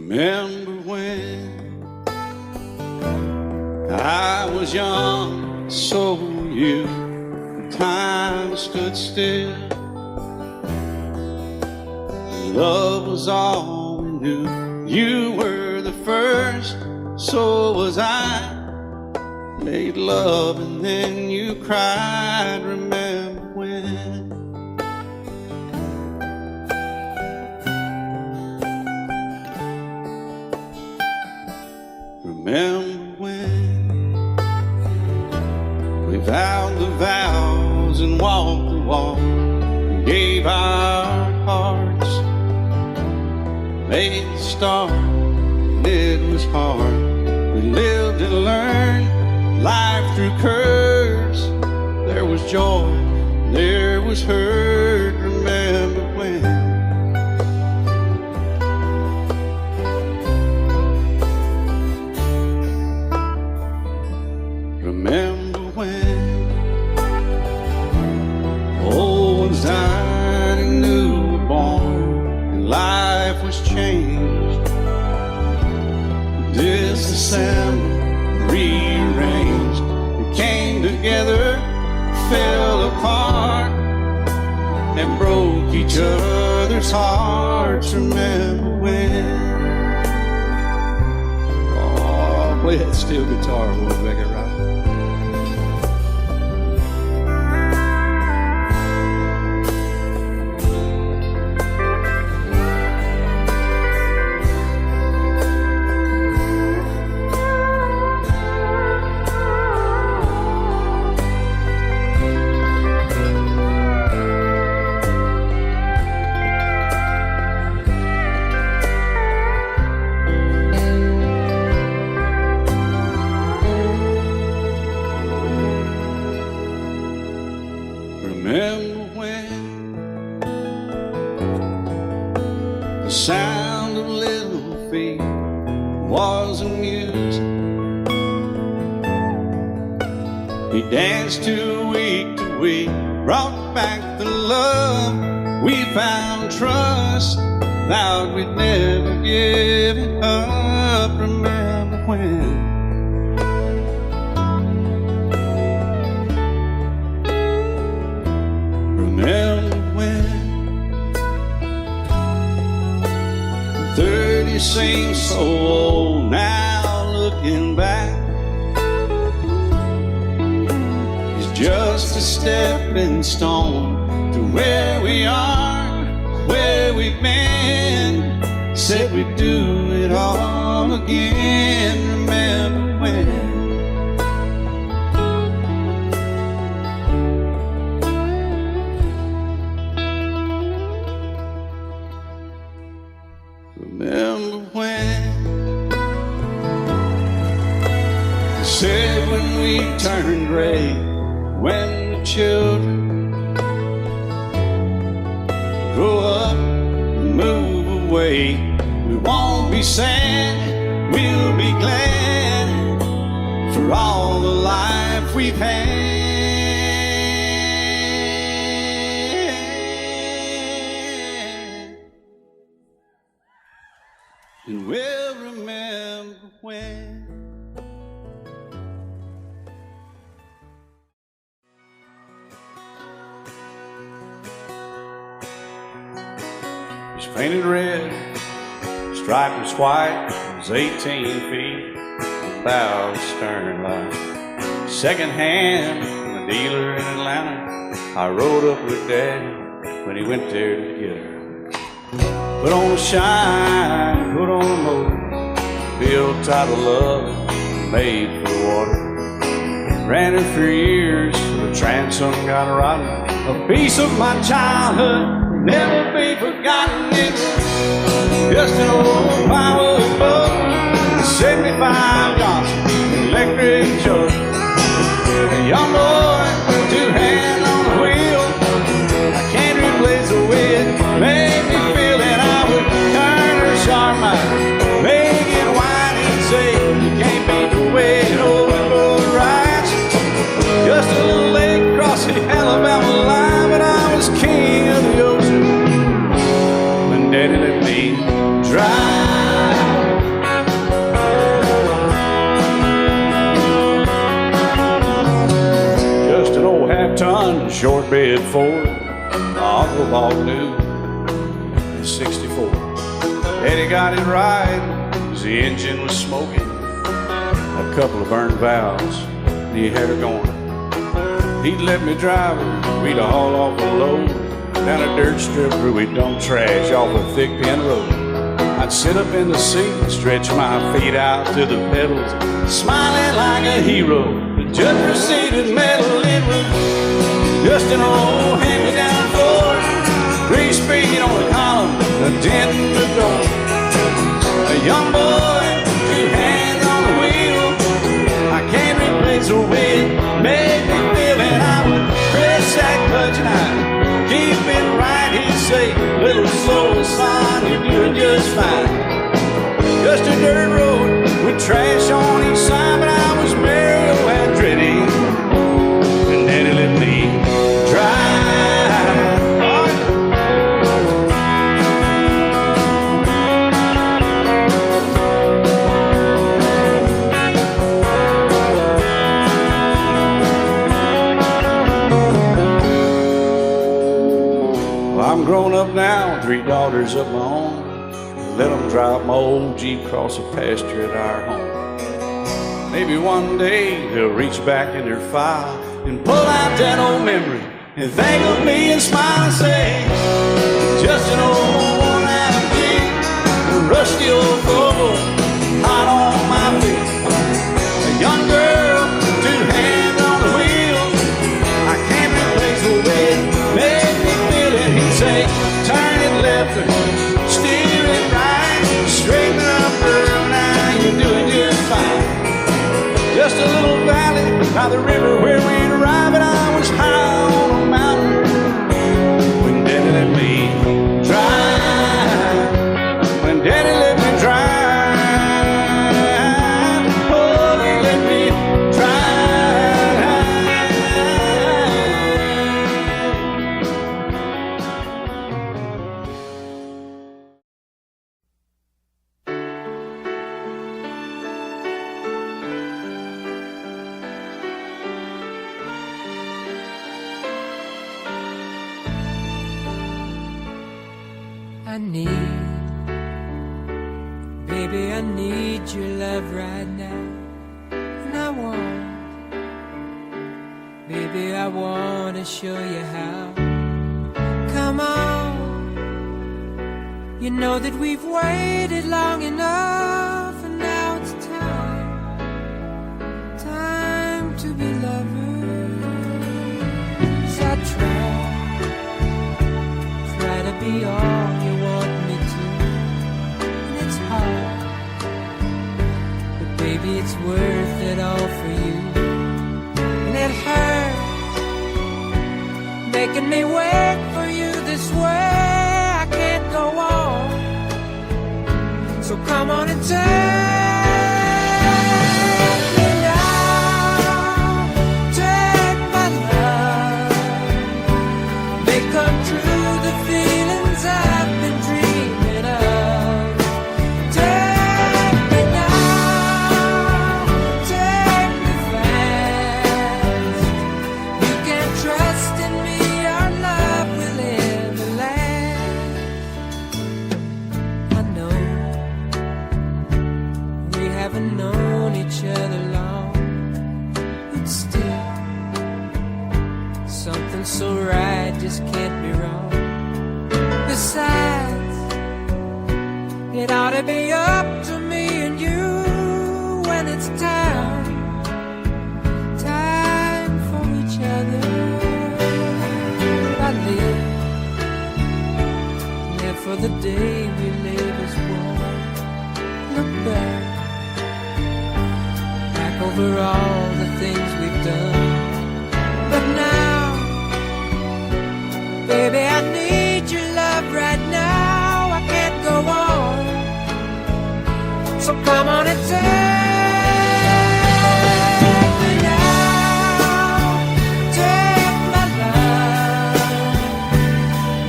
Remember when I was young, so were you. Time stood still. Love was all we knew. You were the first, so was I. Made love and then you cried. Remember when? Remember when we vowed the vows and walked the walk and gave our hearts, made the start, and it was hard. We lived and learned life through curves. There was joy, there was hurt. Remember when? Remember when old ones died and new were born, and life was changed, disassembled, rearranged. We came together, fell apart, and broke each other's hearts. Remember when? Oh, play that steel guitar a little bit, right? Remember when the sound of little feet was amusing? We danced to week, brought back the love. We found trust, vowed we'd never give it up. Remember when? Remember when 30 seems so old now, looking back. It's just a stepping stone to where we are, where we've been. Said we'd do it all again. Remember when? Remember when they said when we turned gray, when the children grow up and move away, we won't be sad, we'll be glad for all the life we've had. And we'll remember when. It's painted red, stripe was white, it was 18 feet, about the stern line. Second hand from a dealer in Atlanta. I rode up with Daddy when he went there to get her. Put on a shine, put on a motor, built out of love, made for the water. Ran her for years, the transom got rotten. A piece of my childhood, never be forgotten. It's just an old firewood boat, 75 Johnson, electric jug. A young boy, two hands on the wheel. I can't replace the way it made me feel that I would turn her sharp mind, make it whine and say, you can't beat the way it overboard rides. Just a little lake across the Alabama line, but I was king of the ocean when Daddy let me drive. ton shortbed Ford. My uncle bought new in '64. Daddy got it right, 'cause the engine was smoking. A couple of burned valves, and he had her going. He'd let me drive her, we'd haul off a load down a dirt strip where we'd dump trash off a thick pin road. I'd sit up in the seat and stretch my feet out to the pedals, smiling like a hero. The judge proceeded metal, it was just an old hand-me-down Ford. Grease paint on the column, a dent in the door. A young boy, two hands on the wheel. I can't replace the way it made me feel. And I would press that clutch and I'd keep it right. He'd say, little slow, son, you're doing just fine. Just a dirt road with trash on each side, but I was Mario Andretti, and Daddy let me drive. I'm grown up now, 3 daughters of my own. Let them drive my old Jeep across the pasture at our home. Maybe one day they'll reach back in their file and pull out that old memory and think of me and smile and say, just an old worn-out Jeep, a rusty old Volvo, hot on my feet. A young girl, 2 hands on the wheel. I can't replace the way it made me feel. And he'd say, turn it left or steer it right, straighten up, girl, now you're doing just fine. Just a little valley by the river where we'd arrive, and I was high on a mountain when Daddy let me drive. When Daddy let me drive, oh, he let me Baby, I need your love right now. And baby, I want to show you how. Come on. You know that we've waited long enough, and now it's time to be lovers. I try to be all you want me to, and it's hard, but baby, it's worth it all for you. And it hurts making me wait for you this way. I can't go on, so come on and take me now, take my love, make come true the feelings I've been dreaming of. Take me now, take me fast. You can trust in me, our love will ever last. I know we haven't known each other long, but still something so right just can't be wrong. Besides, it ought to be up to me and you when it's time for each other. I live for the day we live as one. Look back over all the things we've done. But now, baby, I need your love right now. I can't go on, so come on and take me now, take my love,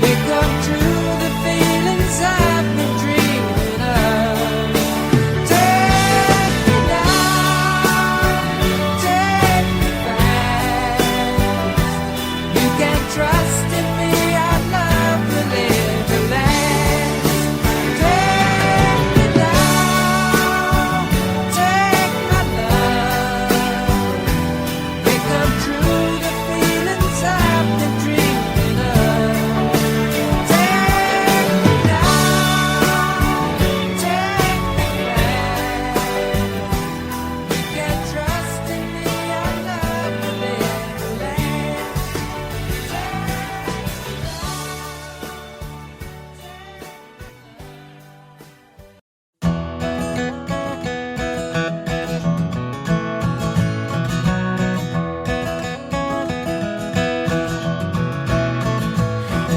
make come true the feelings I've been dreaming of. Take me now, take me fast.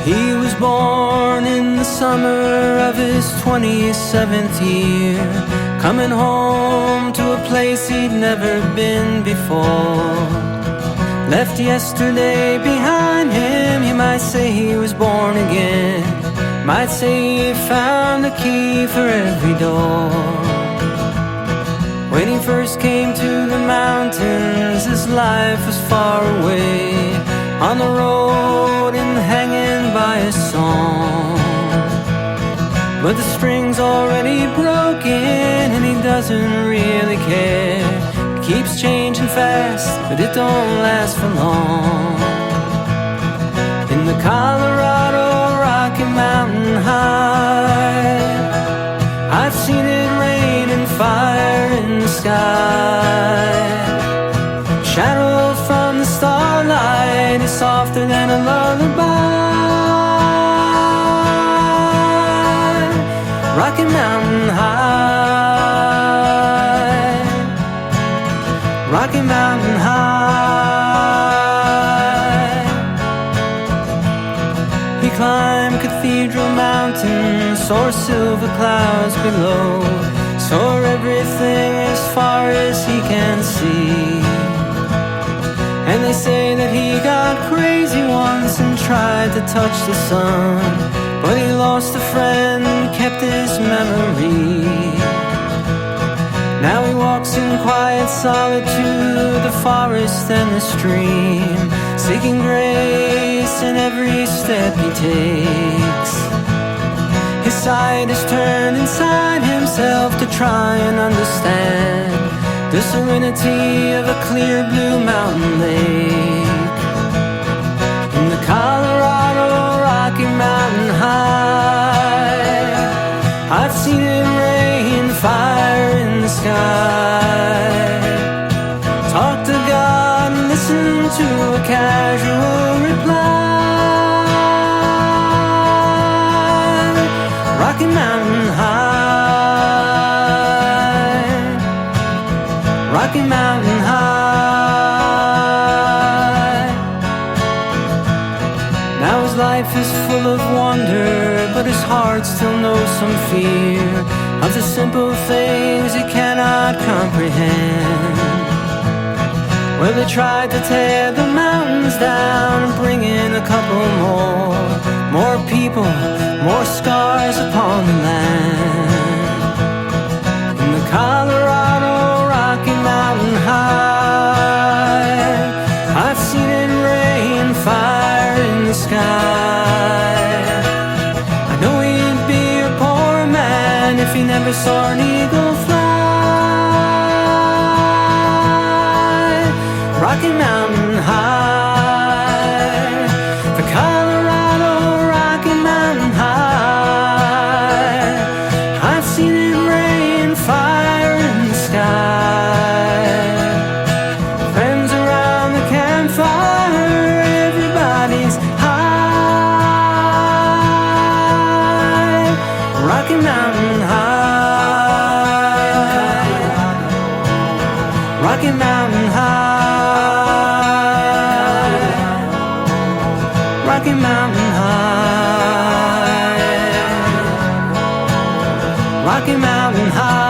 He was born in the summer of his 27th year, coming home to a place he'd never been before. Left yesterday behind him, you might say he was born again. Might say he found a key for every door. When he first came to the mountains, his life was far away, on the road and hanging by a song. But the string's already broken and he doesn't really care. It keeps changing fast, but it don't last for long. In the Colorado Rocky Mountain High, I've seen it rain and fire in the sky. Shadow from the starlight is softer than a lullaby. Rocky Mountain High, Rocky Mountain High. He climbed Cathedral Mountain, saw silver clouds below, saw everything as far as he can see. And they say that he got crazy once and tried to touch the sun, but he lost a friend, kept his memory. Now he walks in quiet solitude, the forest and the stream, seeking grace in every step he takes. His sight is turned inside himself to try and understand the serenity of a clear blue mountain lake. In the Colorado Rocky Mountain High, I've seen it rain fire in the sky. Talk to God and listen to a casual reply. Rocky Mountain High, Rocky Mountain High. Now his life is full of wonder, but his heart still knows some fear of the simple things he cannot comprehend. Well, they tried to tear the mountains down and bring in a couple more people, more scars upon the land. In the Colorado Rocky Mountain High, I've seen it rain fire in the sky. I know he'd be a poor man if he never saw an eagle fly. Rocky Mountain High, the Colorado Rocky Mountain High, I've seen it rain fire in the sky. Friends around the campfire, everybody's high. Rocky Mountain High, Rocky Mountain High, Rocky Mountain High, Rocky Mountain High.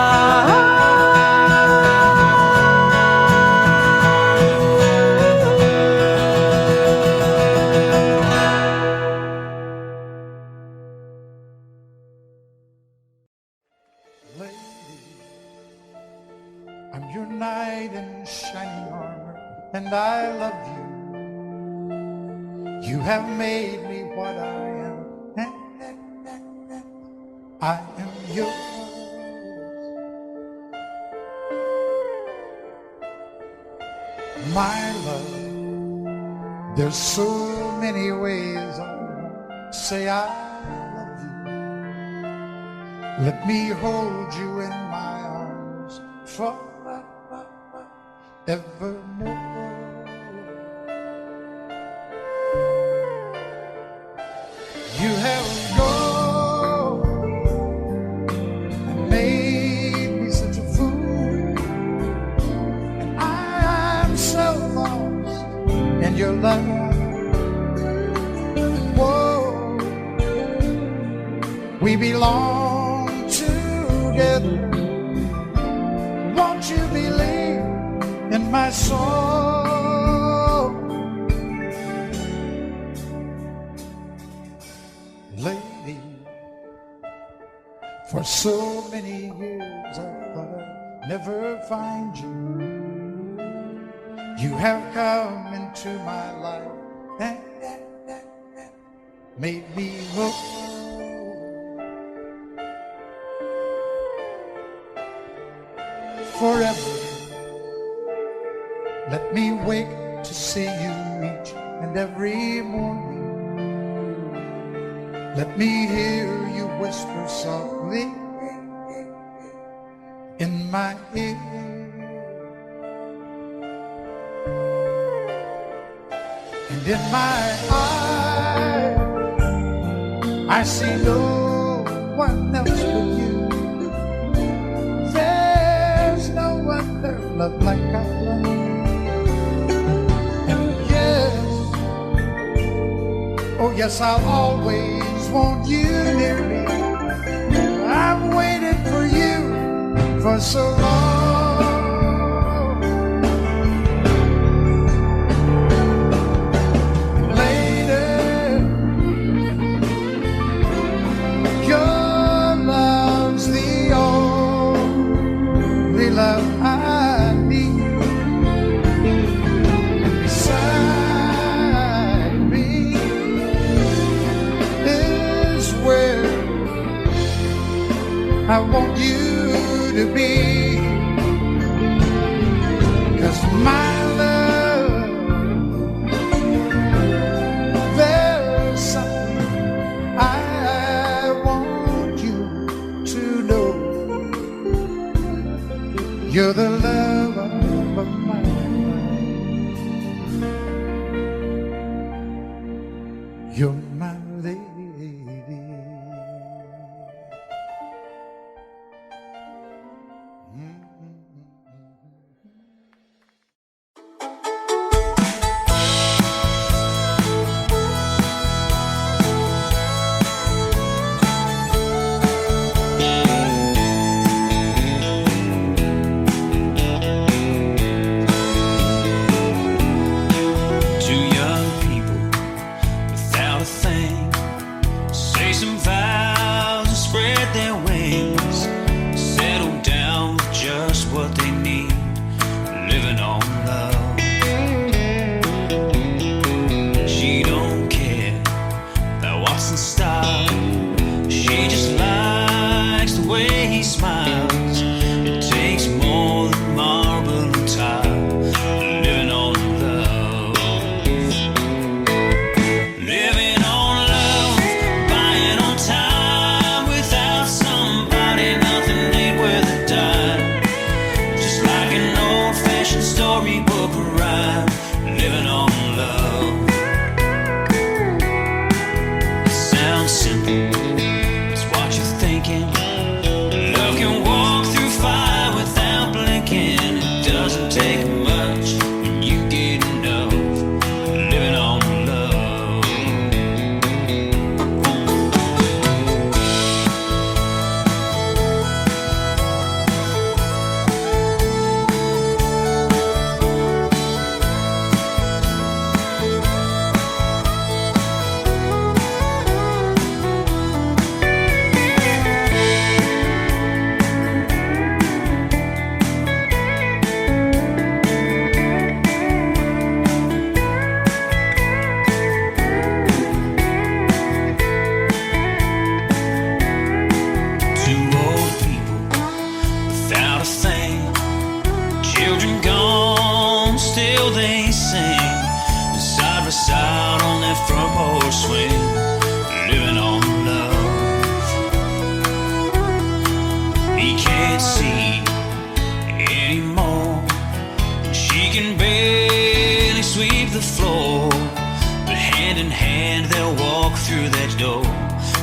Lady, I'm your knight in shining armor, and I love you. You have made me what I am, and I am yours. My love, there's so many ways I say I love you. Let me hold you in my arms forevermore. You have gone and made me such a fool, and I am so lost in your love. Whoa, We belong together. Won't you believe in my soul? Lady, for so many years I thought I'd never find you. You have come into my life and made me whole. Forever, let me wake to see you each and every morning. Let me hear you whisper softly in my ear. And in my eyes, I see no one else but you. There's no other love like I love. And yes, oh yes, I'll always want you near me. I've waited for you for so long. Love I need, and beside me is where I want you to be. 'Cause my love, there's something I want you to know. You're the love of my life. You're my lady.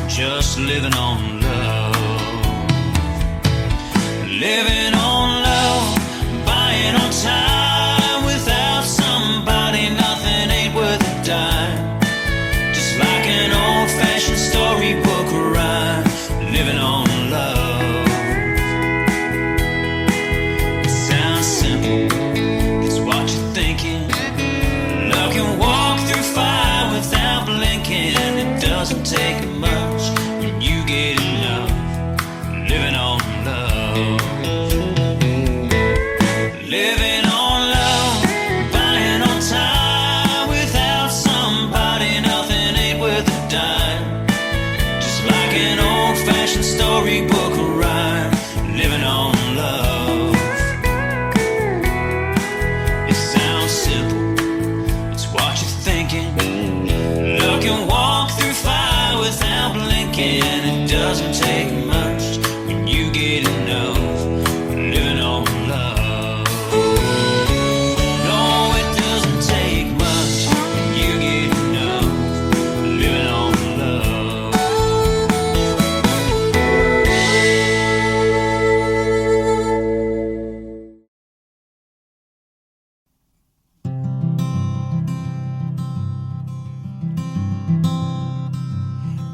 Just living on love. Living on love, buying on time. Without somebody, nothing ain't worth a dime. Just like an old-fashioned storybook rhyme. living on love. It sounds simple, it's what you're thinking. Love can walk through fire without blinking. It doesn't take much when you get enough. Living on love. Living on love, buying on time. Without somebody, nothing ain't worth a dime. Just like an old-fashioned storybook rhyme. Living on love. It sounds simple, it's what you're thinking. Love can walk through fire without blinking. It doesn't take much when you get enough. Living on love. No, it doesn't take much when you get enough. Living on love.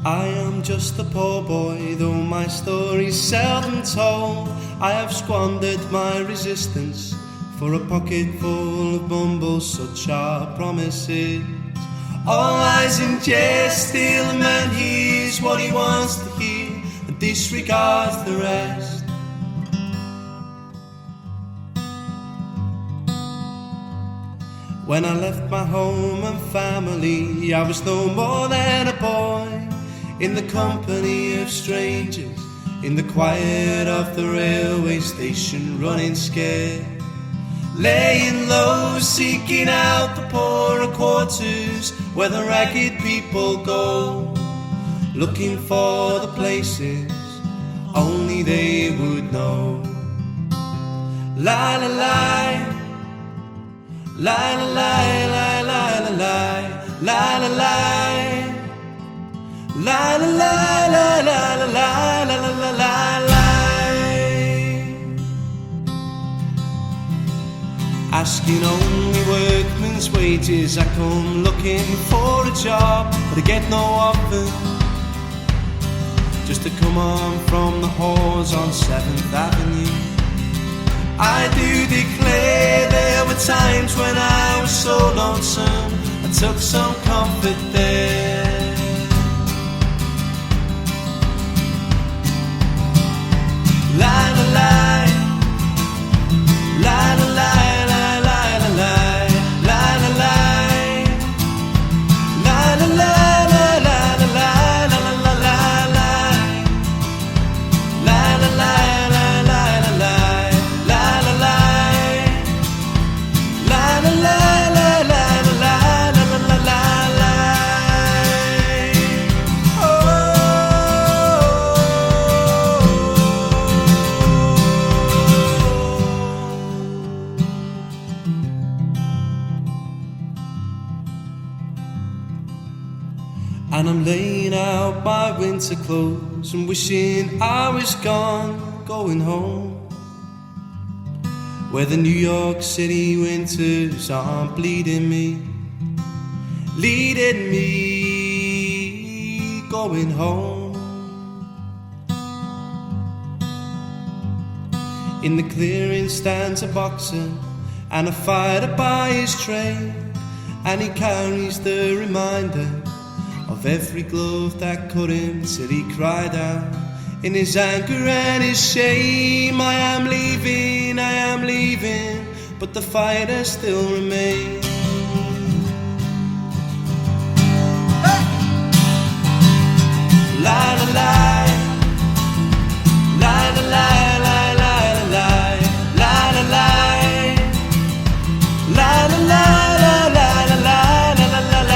I am just a poor boy, though my story's seldom told. I have squandered my resistance for a pocket full of mumbles, such are promises. All lies in jest, still a man hears what he wants to hear and disregards the rest. When I left my home and family, I was no more than a boy, in the company of strangers, in the quiet of the railway station, running scared, laying low, seeking out the poorer quarters where the ragged people go, looking for the places only they would know. La la la, la la la, la la la la, la la la. La la la la la la la la la la la. Asking only workmen's wages, I come looking for a job, but I get no offer. Just to come on from the halls on 7th Avenue. I do declare there were times when I was so lonesome, I took some comfort there. La la la, la la la, la la la la, la la la, la la la, la la la, la la la la, la la la, la la la la, la la la, la la la, la la la, la la la. And I'm laying out my winter clothes and wishing I was gone, going home, where the New York City winters aren't bleeding me, leading me, going home. In the clearing stands a boxer and a fighter by his trade, and he carries the reminder of every glove that cut him till he cried out in his anger and his shame, I am leaving, but the fighter still remains. Hey! La la la, la la la, la la la, la la la, la la la, la la la, la la la.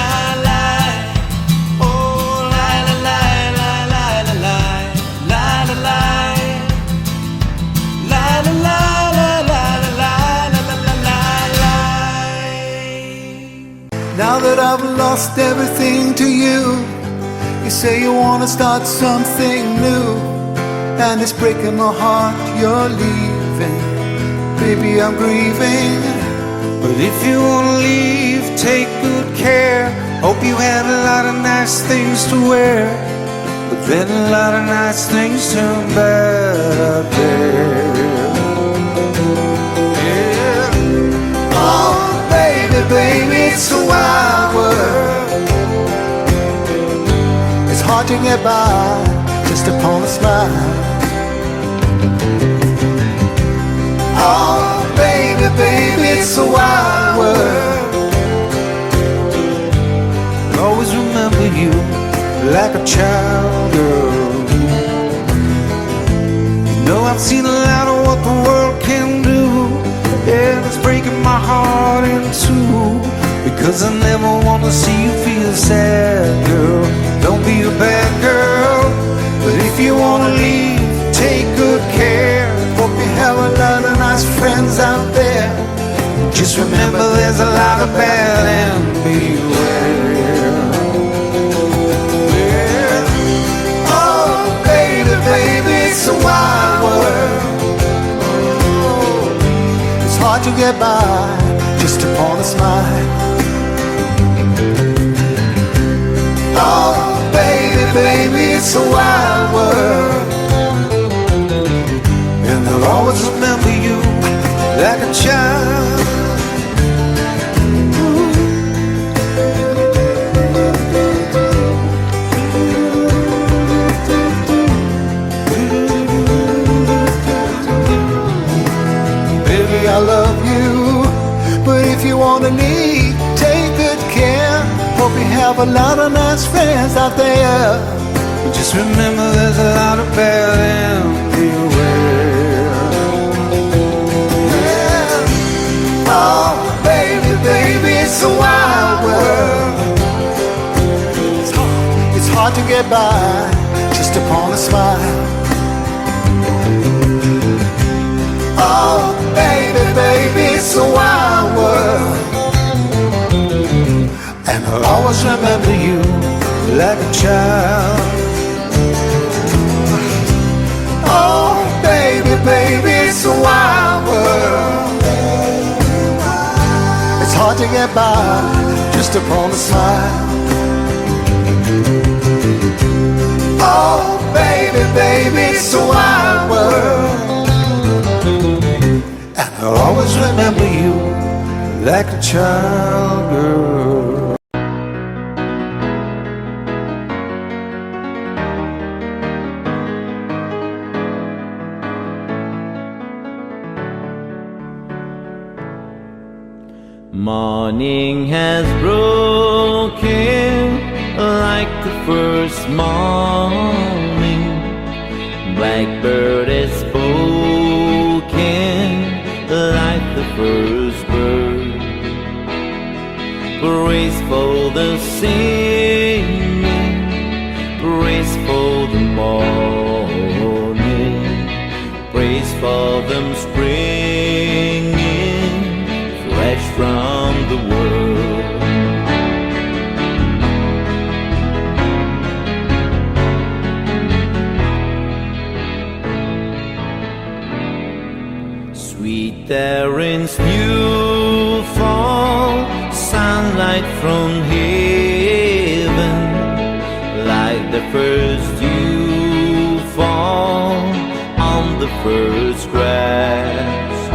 Now that I've lost everything to you, you say you wanna start something new, and it's breaking my heart you're leaving. Baby, I'm grieving. But if you wanna leave, take good care. Hope you had a lot of nice things to wear. but then a lot of nice things turn bad out there. Yeah. Oh, baby, baby, it's a wild world. It's hard to get by just upon a smile. Oh, baby, baby, it's a wild world. I'll always remember you like a child, girl. You know I've seen a lot of what the world can do, and it's breaking my heart in two, because I never want to see you feel sad, girl. Don't be a bad girl, but if you want to leave, take good care. Hope you have a lot of nice friends out there. Just remember there's a lot of bad and beware. Yeah. Oh, baby, baby, it's a wild world. Oh, it's hard to get by just upon a smile. Oh, baby, baby, it's a wild world. And I'll always remember you like a child. Baby, I love you, but if you want to leave, take good care. Hope you have a lot of nice friends out there. But just remember there's a lot of bad and beware. Yeah. Oh, baby, baby, it's a wild world. It's hard to get by just upon a smile. Oh, baby, baby, it's a wild world. And I'll always remember you like a child. Oh, baby, baby, it's a wild world. It's hard to get by just upon a smile. Oh, baby, baby, it's a wild world. And I'll always remember you like a child, girl. Morning has broken like the first morning. Blackbird has spoken like the first bird. Praise for the singing, praise for the morning, praise for them springing fresh from the world. Sweet Erin's new fall, sunlight from heaven, like the first dew fall on the first grass.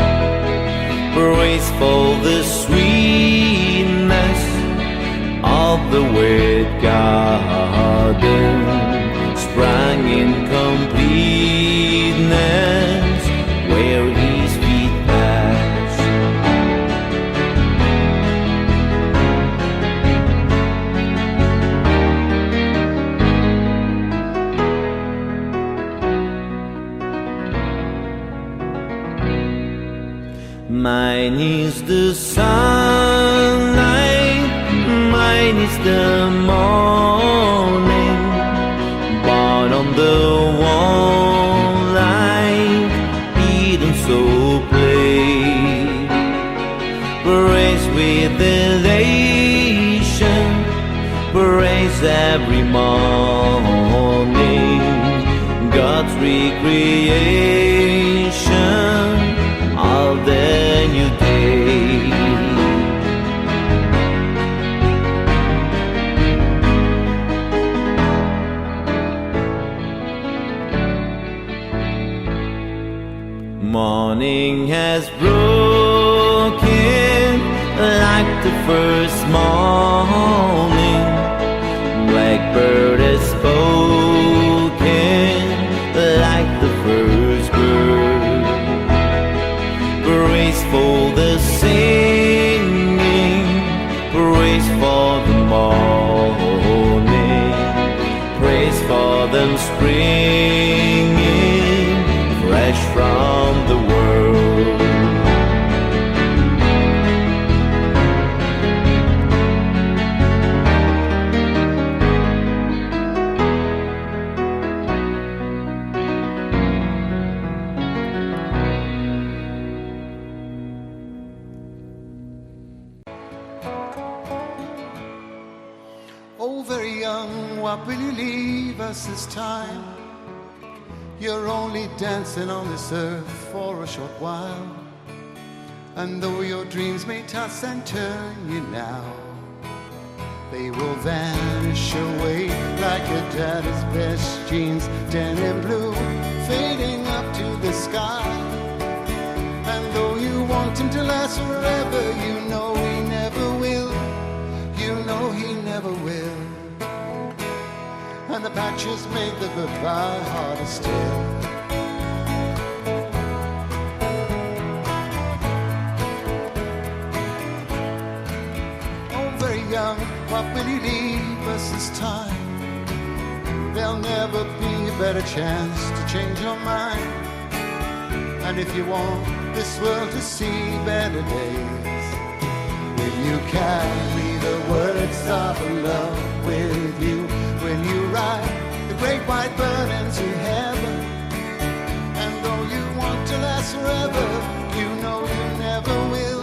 Praise for the sweetness of the wet garden, sprang in completeness where his feet pass. Mine is the sunlight, mine is the morning, born on the warm light, eaten so play. Praise with elation, praise every morning, God's recreation, all the new day. has broken like the first morning. Blackbird has spoken like the first bird. Praise for the singing, praise for the morning, praise for them springing fresh from the world. Oh, very young, what will you leave us this time? You're only dancing on this earth for a short while. And though your dreams may toss and turn you now, they will vanish away like your daddy's best jeans, denim blue, fading up to the sky. And though you want him to last forever, you know he never will. You know he never will. And the patches make the goodbye harder still. Oh, very young, what will you leave us this time? There'll never be a better chance to change your mind. And if you want this world to see better days, will you carry the words of love with you when you ride the great white bird into heaven? And though you want to last forever, you know you never will.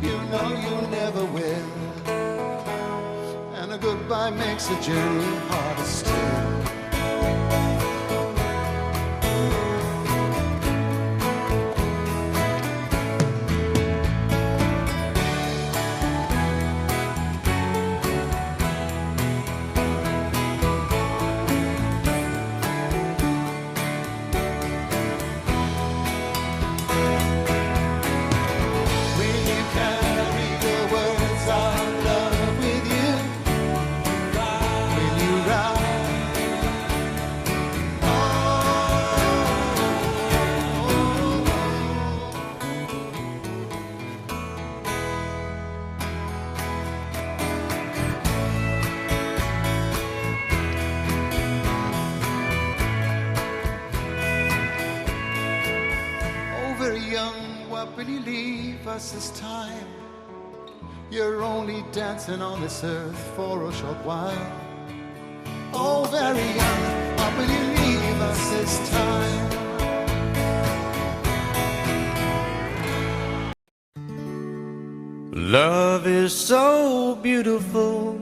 You know you never will. And a goodbye makes the journey harder still. This time you're only dancing on this earth for a short while. Oh, very young, what will you leave us this time? Love is so beautiful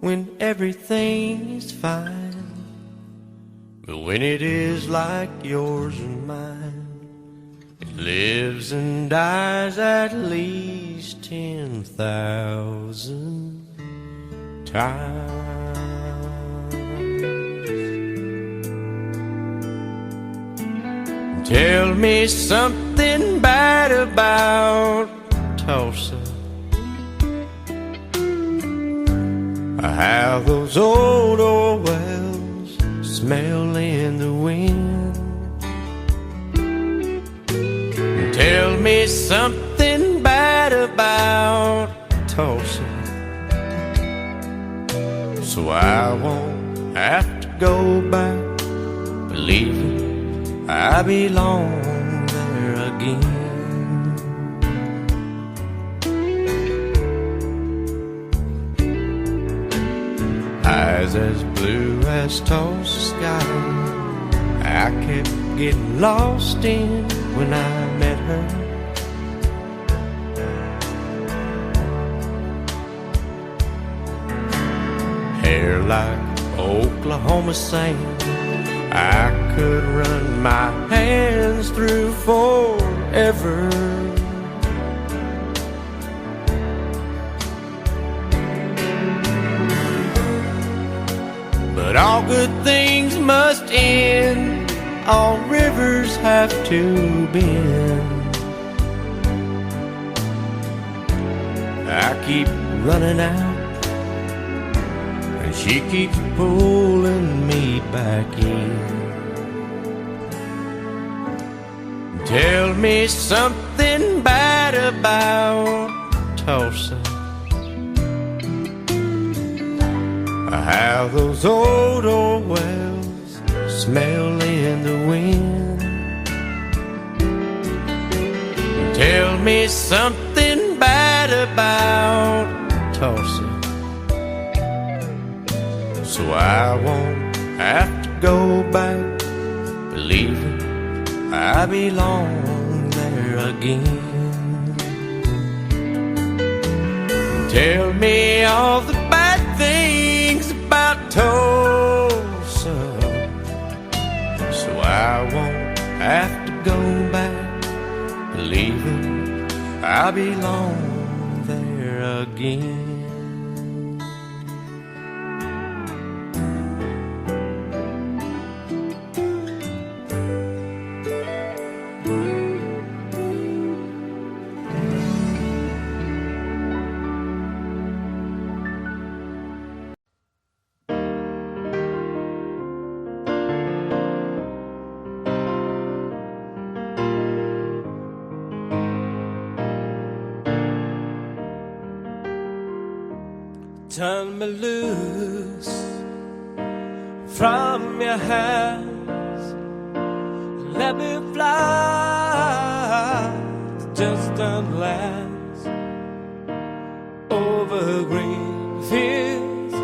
when everything is fine, but when it is like yours and mine, lives and dies at least 10,000 times. Tell me something bad about Tullsa, how those old oil wells smell in the wind. Tell me something bad about Tullsa, so I won't have to go back believing I belong there again. Eyes as blue as Tullsa sky, I kept getting lost in when I met her. Hair like Oklahoma sand, I could run my hands through forever. But all good things must end, all rivers have to bend. I keep running out, and she keeps pulling me back in. Tell me something bad about Tullsa, how those old wells smell in the wind. Tell me something bad about Tullsa, so I won't have to go back believing I belong there again. Tell me all the bad things about Tullsa, so I won't have to go back believing I belong there again. Turn me loose from your hands, let me fly to distant lands, over green fields,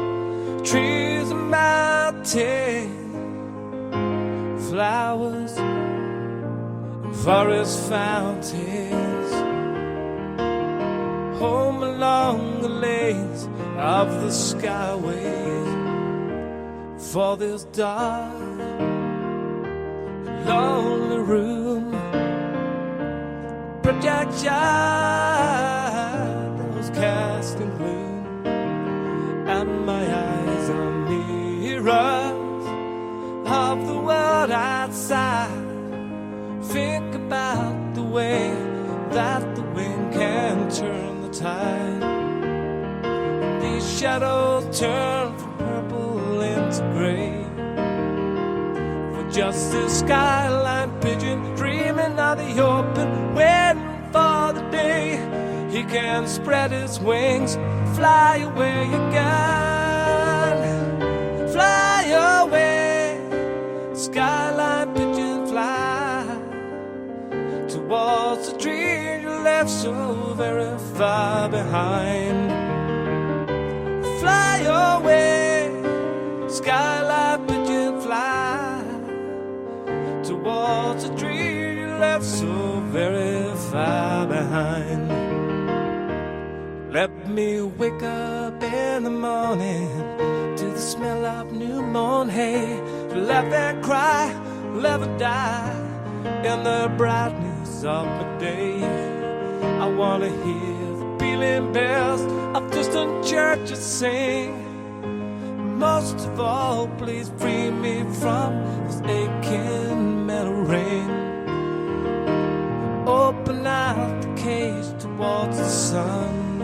trees and mountains, flowers and forest fountains, home along the lanes of the skyways, for this dark, lonely room, project shadows casting gloom, and my eyes are mirrors of the world outside. Think about the way that the wind can turn the tide. These shadows turn from purple into gray, for just this skyline pigeon dreaming of the open, waiting for the day he can spread his wings, fly away again. Fly away, skyline pigeon, fly towards the dream you left so very far behind. Fly away, skyline pigeon, fly towards a dream you left so very far behind. Let me wake up in the morning to the smell of new mown hay, to laugh and cry, live or die in the brightness of the day. I want to hear the pealing bells of distant churches sing. Most of all, please free me from this aching metal ring. Open out the cage towards the sun,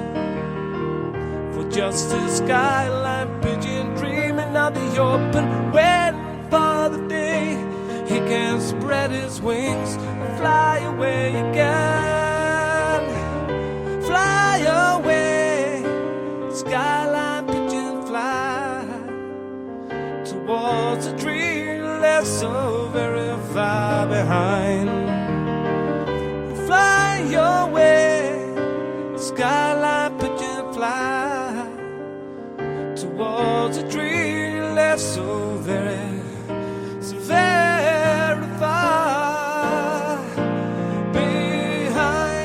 for just a skyline pigeon dreaming of the open, waiting for the day he can spread his wings and fly away again. Fly away, skyline pigeon, fly towards a dream left so very far behind. Fly away, skyline pigeon, fly towards a dream left so very far behind.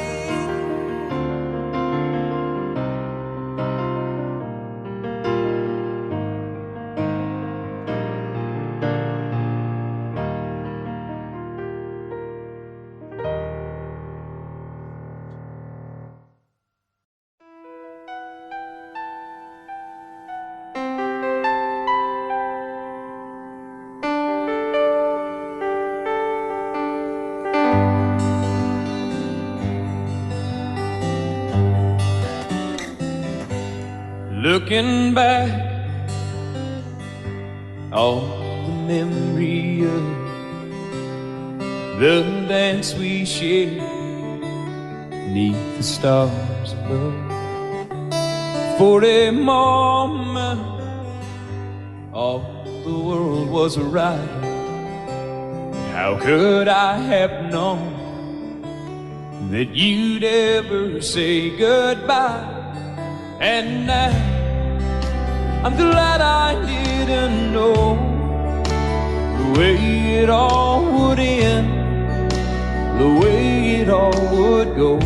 Looking back, all the memory of the dance we shared neath the stars above. For a moment, all the world was right. How could I have known that you'd ever say goodbye? And now I'm glad I didn't know the way it all would end, the way it all would go.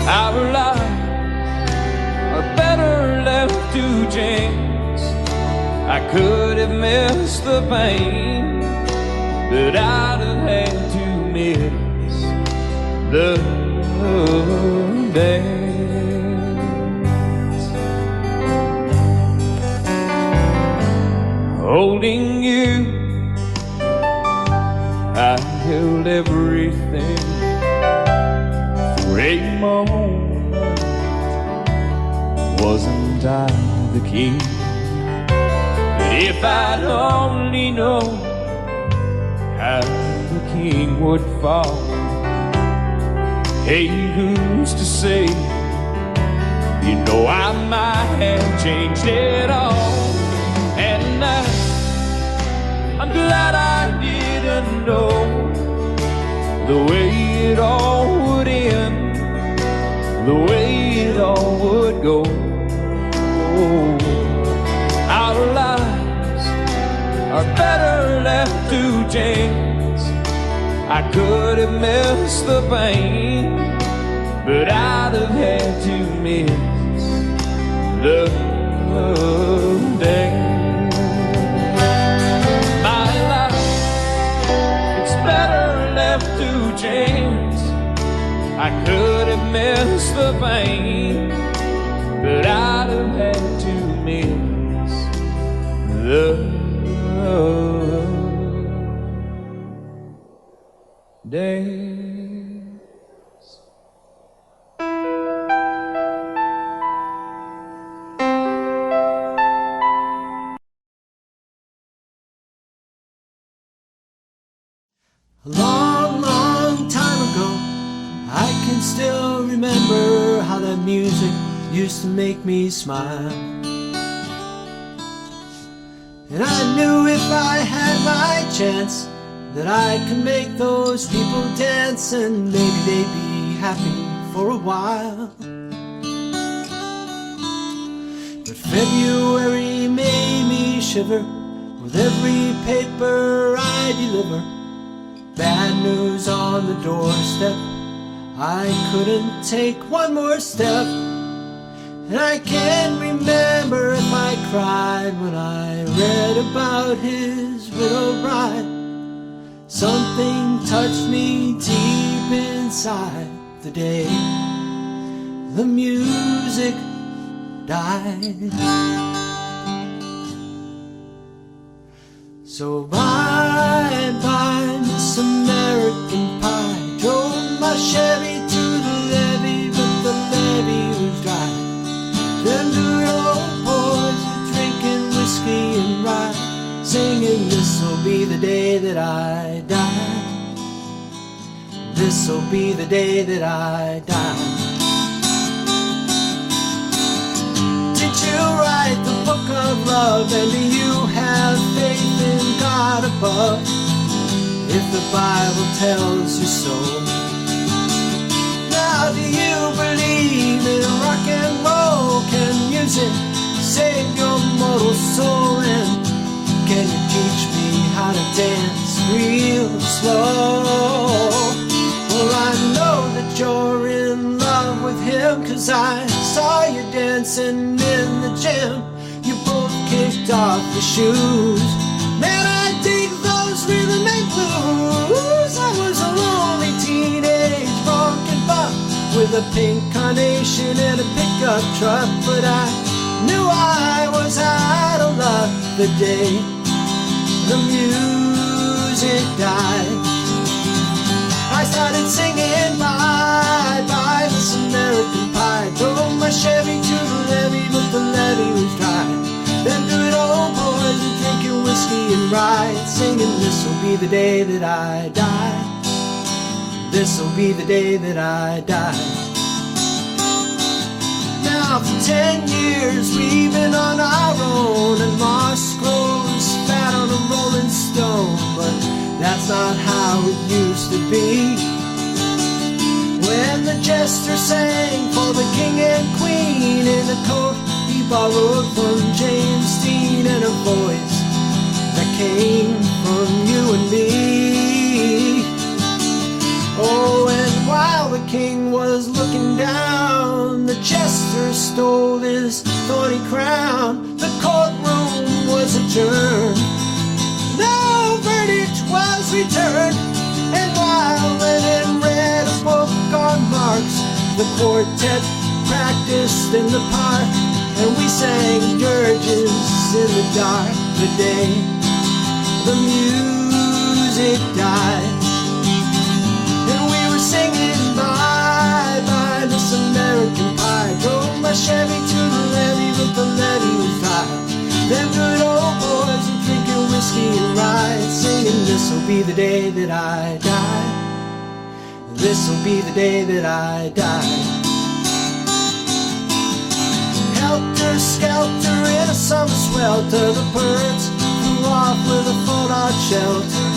Our lives are better left to chance. I could have missed the pain, but I'd have had to miss the dance. Holding you, I held everything. For a moment, wasn't I the king? But if I'd only known how the king would fall, hey, who's to say? You know I might have changed it all. And now I'm glad I didn't know the way it all would end, the way it all would go. Our lives are better left to chance. I could have missed the pain, but I'd have had to miss the dance. My life, it's better left to chance. I could have missed the pain, but I'd have had to miss the days. A long, long time ago, I can still remember how that music used to make me smile. And I knew if I had my chance that I could make those people dance, and maybe they'd be happy for a while. But February made me shiver with every paper I deliver. Bad news on the doorstep, I couldn't take one more step. And I can't remember if I cried when I read about his widow bride. Something touched me deep inside the day the music died. So bye-bye, Miss American Pie. Drove my Chevy to the levee, but the levee was dry. Them good old boys were drinking whiskey and rye, singing, this'll be the day that I die. This'll be the day that I die. Did you write the book of love, and do you have faith in God above? If the Bible tells you so, now do you believe in rock and roll? Can music save your mortal soul? And can you teach me how to dance real slow? Well, I know that you're in love with him, 'cause I saw you dancing in the gym. You both kicked off your shoes. Man, I dig those rhythm and blues. I was a lonely teenage funkin' buck with a pink carnation and a pickup truck, but I knew I was out of luck the day the music died. I started singing bye-bye, Miss American Pie. Drove my Chevy to the levee, but the levee was dry. Them good old boys were drinking whiskey and rye, singing, this'll be the day that I die. This'll be the day that I die. Now for 10 years we've been on our own, and moss grows fat on a rolling stone, but that's not how it used to be. When the jester sang for the king and queen in a coat he borrowed from James Dean, and a voice that came from you and me. Oh, and while the king was looking down, the jester stole his thorny crown. The courtroom was adjourned, no verdict was returned, and while Livin read a book on Marx, the quartet practiced in the park, and we sang dirges in the dark. The day the music died, singing bye bye Miss American Pie. Drove my Chevy to the levee, but the levee was dry. Them good old boys were drinking whiskey and rye, singing, this'll be the day that I die. This'll be the day that I die. Helter skelter in a summer swelter, the birds flew off with a fallout shelter,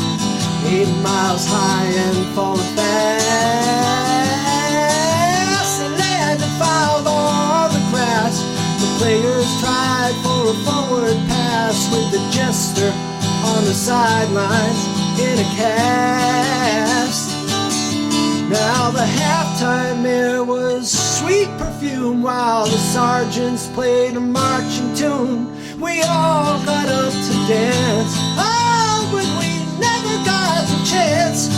8 miles high and falling fast. The land had fouled all the grass. The players tried for a forward pass, with the jester on the sidelines in a cast. Now the halftime air was sweet perfume, while the sergeants played a marching tune. We all got up to dance. Oh, but we never got the chance,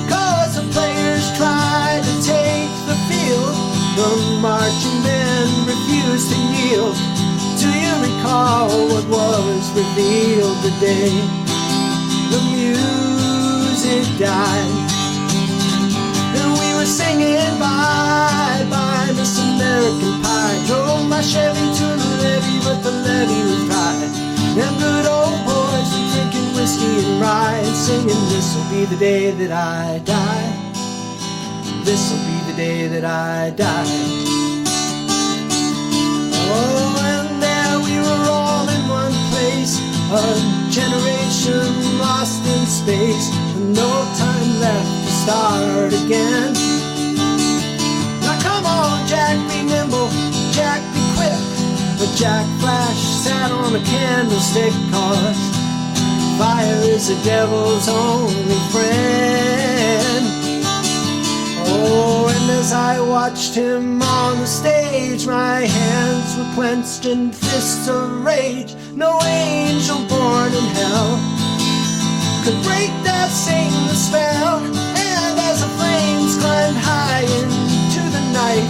'cause the players tried to take the field. The marching men refused to yield. Do you recall what was revealed the day the music died? And we were singing bye bye Miss American Pie. Drove my Chevy to the levee, but the levee was dry. Them good old boys were drinking whiskey and rye, and singing, this'll be the day that I die. This'll be the day that I die. Oh, and there we were all in one place, a generation lost in space, and no time left to start again. Now come on, Jack, be nimble, Jack, be quick. But Jack Flash sat on a candlestick, 'cause fire is the devil's only friend. Oh, and as I watched him on the stage, my hands were clenched in fists of rage. No angel born in hell could break that sacred spell. And as the flames climbed high into the night,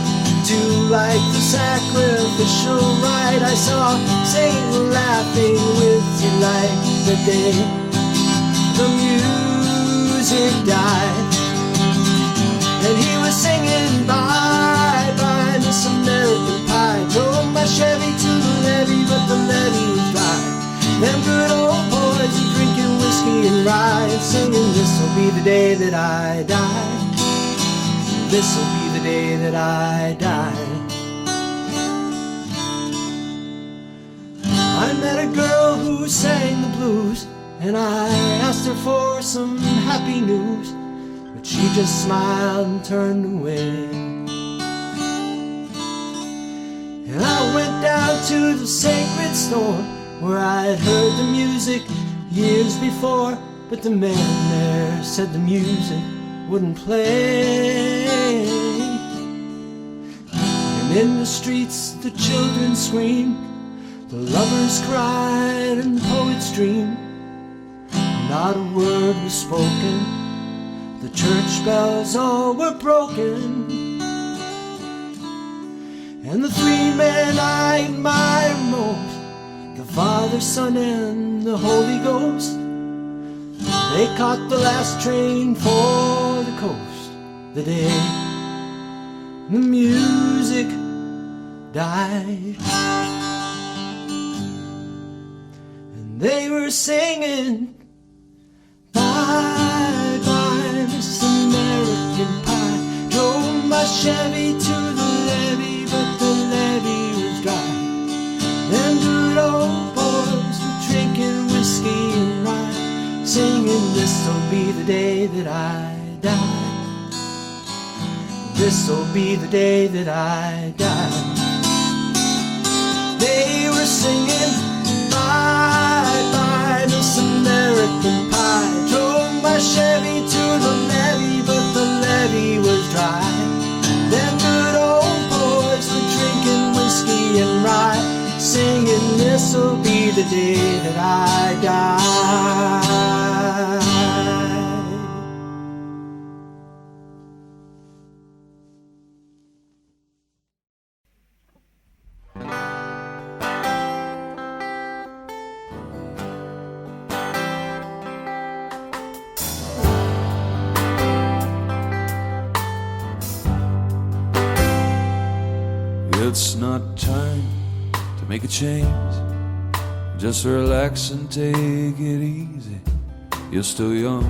to light the sacrificial rite, I saw Satan laughing with delight the day the music died. And he was singing bye bye Miss American Pie. Drove my Chevy to the levee, but the levee was dry. Them good old boys were drinking whiskey and rye, and singing, this'll be the day that I die. This'll be the day that I die. I met a girl who sang the blues, and I asked her for some happy news, but she just smiled and turned away. And I went down to the sacred store, where I'd heard the music years before, but the man there said the music wouldn't play. And in the streets the children screamed, the lovers cried and poets dreamed. Not a word was spoken, the church bells all were broken. And the 3 men I admire most, the Father, Son, and the Holy Ghost, they caught the last train for the coast the day the music died. And they were singing, bye bye Miss American Pie. Drove my Chevy to the levee, but the levee was dry. Them good old boys were drinking whiskey and rye, singing, this'll be the day that I die. This'll be the day that I die. They were singing, bye bye Miss American Pie. Drove my Chevy to the levee, but the levee was dry. Them good old boys were drinking whiskey and rye, singing, this'll be the day that I die. It's not time to make a change. Just relax and take it easy. You're still young,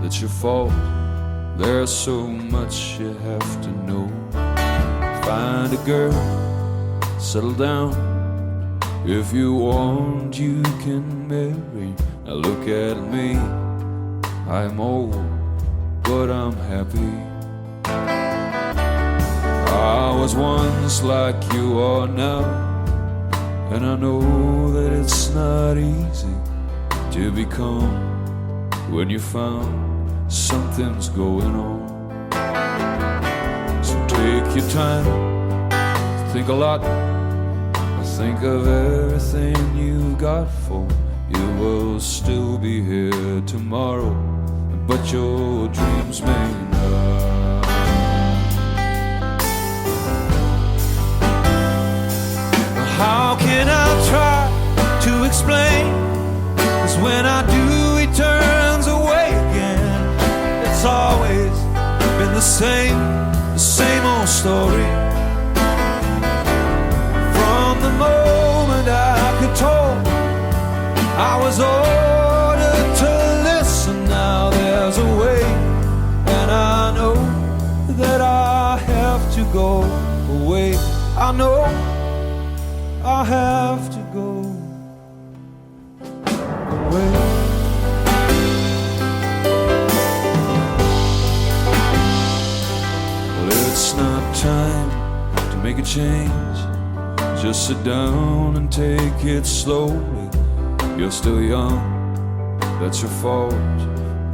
that's your fault. There's so much you have to know. Find a girl, settle down. If you want, you can marry. Now look at me, I'm old, but I'm happy. I was once like you are now, and I know that it's not easy to become when you found something's going on. So take your time, think a lot, think of everything you got, for you will still be here tomorrow, but your dreams may not. How can I try to explain? 'Cause when I do, he turns away again. It's always been the same old story. From the moment I could talk, I was ordered to listen. Now there's a way, and I know that I have to go away. I know I have to go away. Well, it's not time to make a change. Just sit down and take it slowly. You're still young, that's your fault.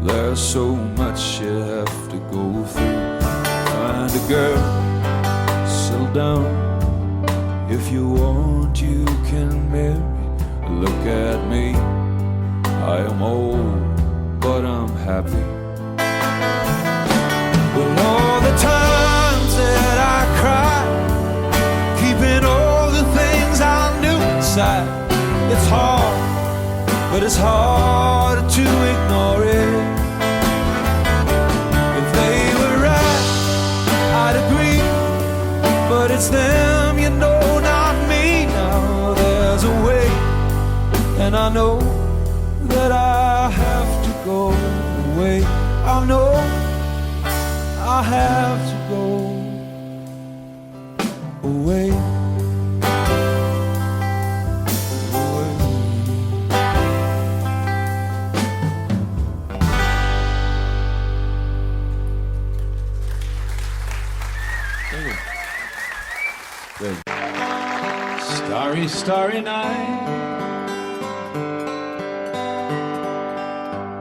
There's so much you have to go through. Find a girl, settle down. If you want, you can marry. Look at me, I am old, but I'm happy. Well, all the times that I cried, keeping all the things I knew inside, it's hard, but it's harder to ignore it. If they were right, I'd agree, but it's them, you know, not me. Now there's a way, and I know that I have to go away. I know I have to go away. Starry, starry night,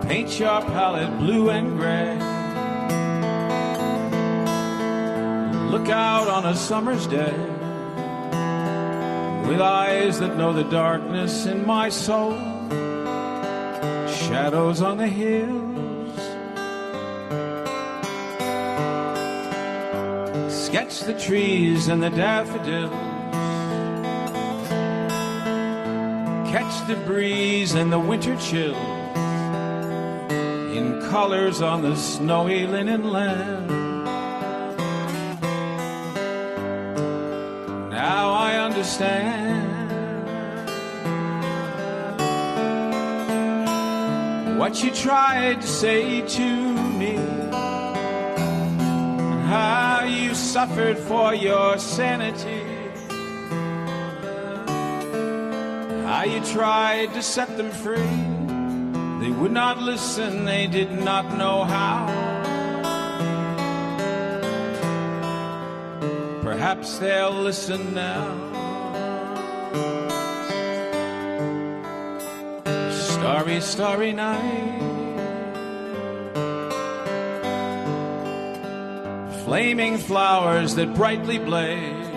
paint your palette blue and gray. Look out on a summer's day with eyes that know the darkness in my soul. Shadows on the hills, sketch the trees and the daffodils. Catch the breeze and the winter chill in colors on the snowy linen land. understand what you tried to say to me, and how you suffered for your sanity, how you tried to set them free. They would not listen, they did not know how. Perhaps they'll listen now. Starry, starry night, flaming flowers that brightly blaze,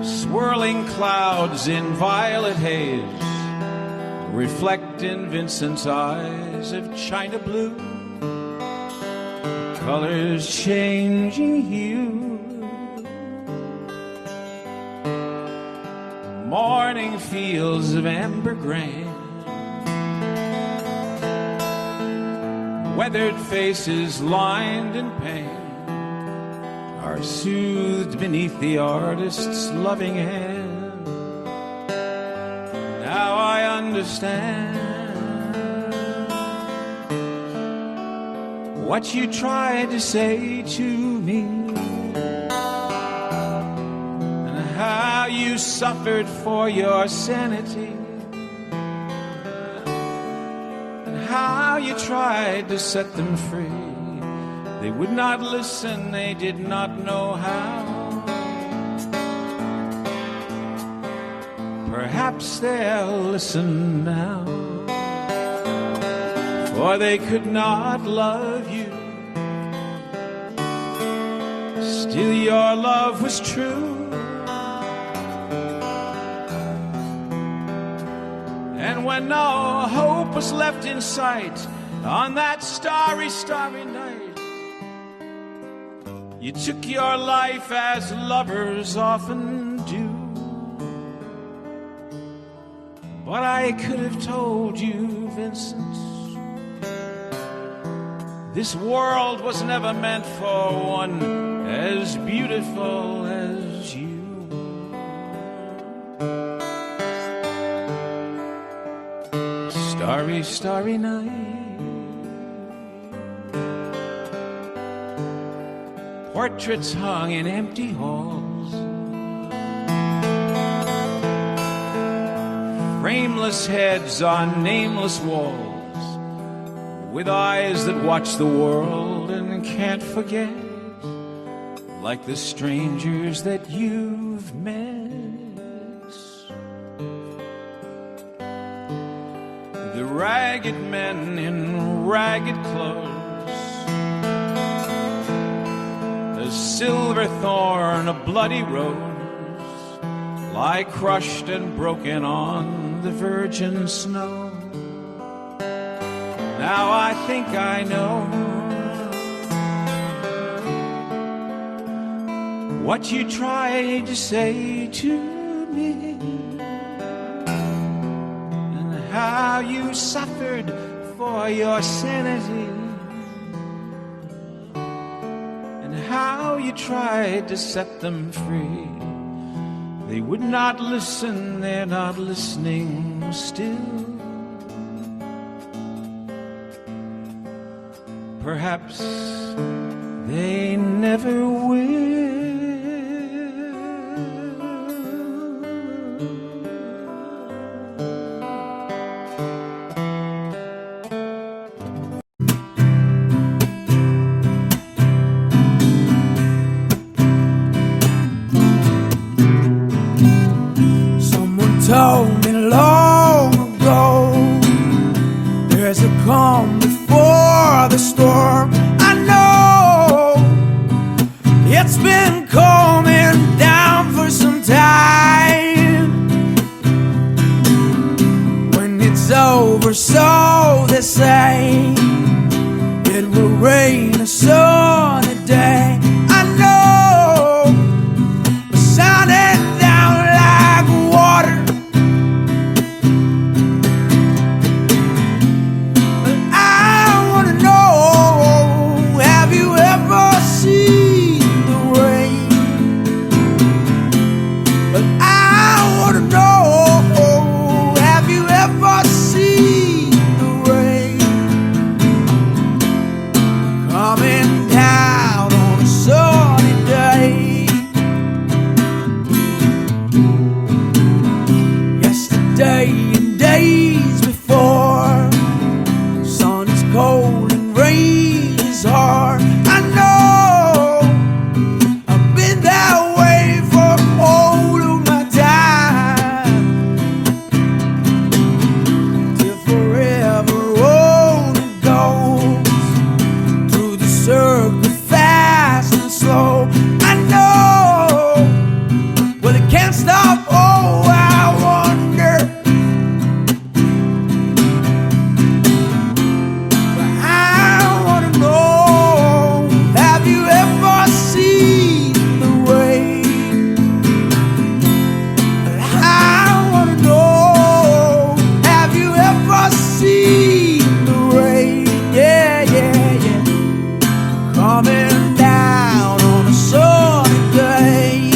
swirling clouds in violet haze, reflect in Vincent's eyes of china blue, colors changing hue. Morning fields of amber grain, weathered faces lined in pain are soothed beneath the artist's loving hand. Now I understand what you tried to say to me, and how you suffered for your sanity, and how you tried to set them free. They would not listen, they did not know how. Perhaps they'll listen now, for they could not love you. Still your love was true, and when no hope was left in sight on that starry, starry night, you took your life as lovers often do. But I could have told you, Vincent, this world was never meant for one as beautiful as you. Starry, starry night, portraits hung in empty halls, frameless heads on nameless walls, with eyes that watch the world and can't forget, like the strangers that you've met. The ragged men in ragged clothes, a silver thorn, a bloody rose, lie crushed and broken on the virgin snow. Now I think I know what you tried to say to me, and how you suffered for your sanity, and how you tried to set them free. They would not listen, they're not listening still. Perhaps they never will. Someone told me long ago, there's a calm before the storm. I know it's been coming down for some time. When it's over, so they say, it will rain a sunny day. I know it's sounding down like water, but I wanna know, have you ever seen the rain? can't stop. Oh, I wonder. But I wanna know, have you ever seen the rain? I wanna know, have you ever seen the rain? Yeah, yeah, yeah. Coming down on a sunny day.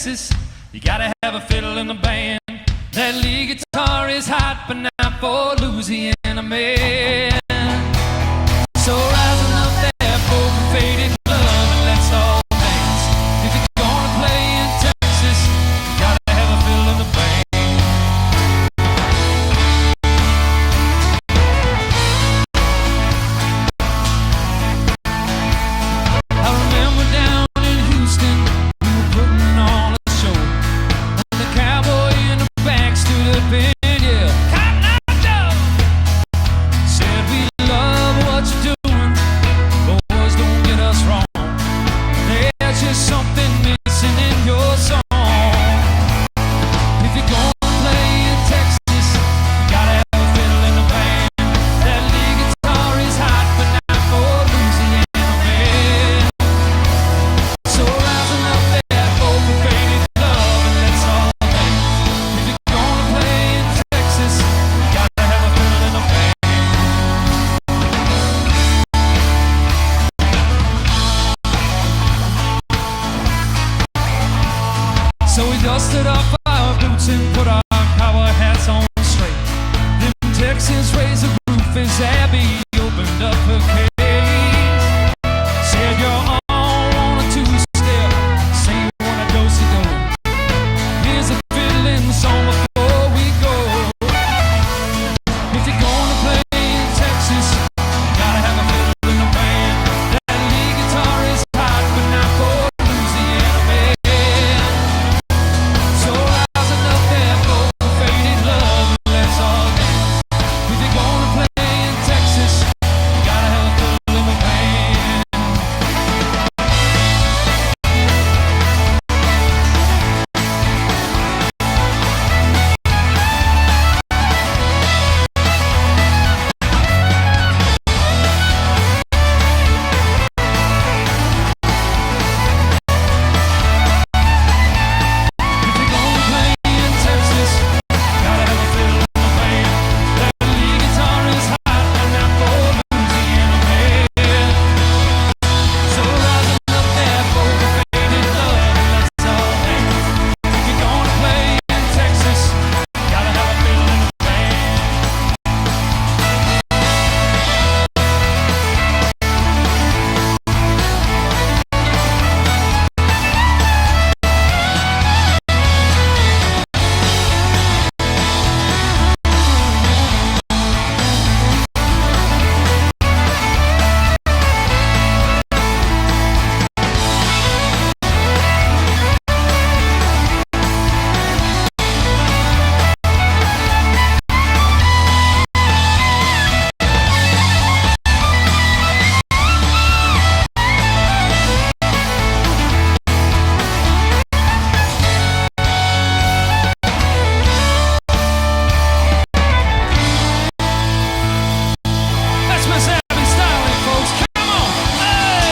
Texas, you gotta have a fiddle in the band. That lead guitar is hot, but not for Louisiana man. So rising up there, broken faded love, and let's all dance. If you're gonna play in Texas, you gotta have a fiddle in the band. I remember down in Houston, we were putting on a show, and the cowboy in the back stood up and yelled, "Cotton Eye Joe!" Said, "We love what you're doing, boys, don't get us wrong. There's just something missing in your song. If you're gonna play in Texas, you gotta have a fiddle in the band. That lead guitar is hot, but not for Louisiana man. So rising up there, broken faded love, and let's all dance. If you're gonna play in Texas, you gotta have a fiddle in the band." So we dusted off our boots and put our cowboy hats on straight. Then Texas raised the roof as Abby opened up her case. Said, "You're all on a two-step, say you want a do-si-do. Here's a fiddling song before we go. If you're gonna play in Texas, you gotta have a fiddle in the band. That lead guitar is hot, but not for Louisiana man. So rising up there, broken faded love, and let's all dance. If you're gonna play in Texas, you gotta have a fiddle in the band. If you're gonna play in Texas, gotta have a fiddle in the band. That lead guitar is hot, but not for Louisiana man. So rising up there, broken faded love, and let's all dance. If you're gonna play in Texas, gotta have a fiddle in the band. That's Miss Abby Styling, folks. Come on! Hey!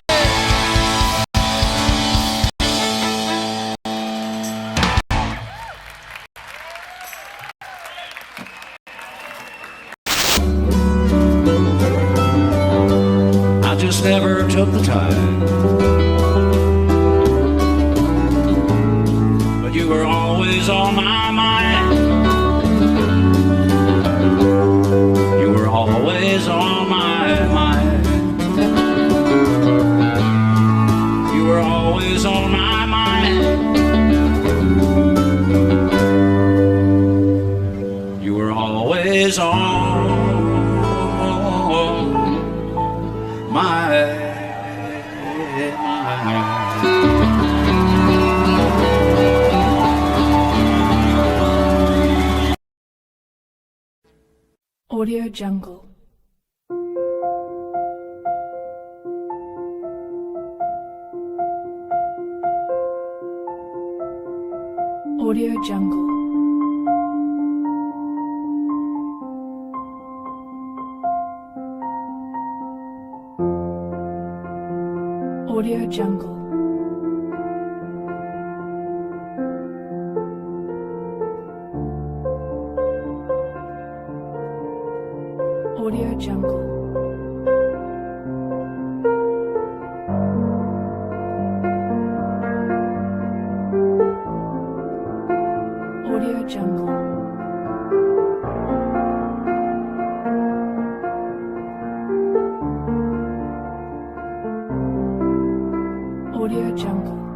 I just never took the time. But you were always on my mind. You were always on my mind. You were always on my mind. You were always on my mind. Audio Jungle. Audio Jungle. Audio Jungle. Audio Jungle. Audio Jungle.